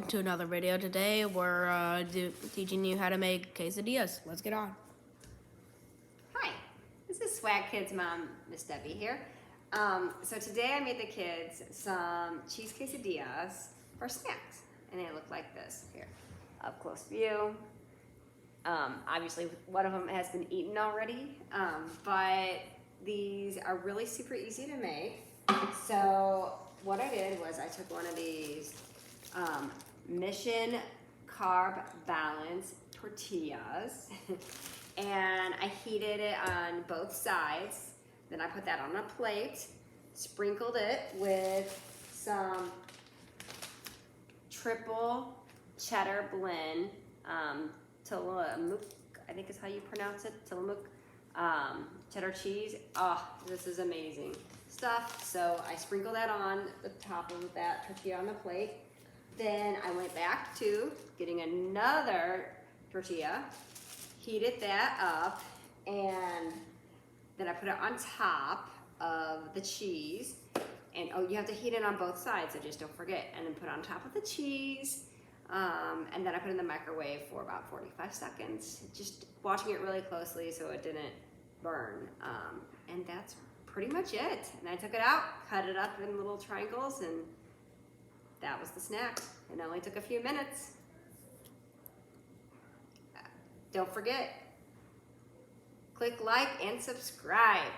welcome to another video. Today we're teaching you how to make quesadillas. Let's get on. Hi, this is Swag Kids mom, Miss Debbie here. So today I made the kids some cheese quesadillas for snacks, and they look like this. Here, up close view. Obviously one of them has been eaten already, but these are really super easy to make. So what I did was I took one of these Mission Carb Balance tortillas and I heated it on both sides. Then I put that on a plate, sprinkled it with some triple cheddar blend, Tillamook, I think is how you pronounce it, Tillamook cheddar cheese. Oh, this is amazing stuff. So I sprinkled that on the top of that tortilla on the plate. Then I went back to getting another tortilla, heated that up, and then I put it on top of the cheese. And oh, you have to heat it on both sides, so just don't forget. And then put it on top of the cheese. And then I put it in the microwave for about 45 seconds, just watching it really closely so it didn't burn. And that's pretty much it. And I took it out, cut it up in little triangles, and that was the snack. It only took a few minutes. Don't forget, click like and subscribe.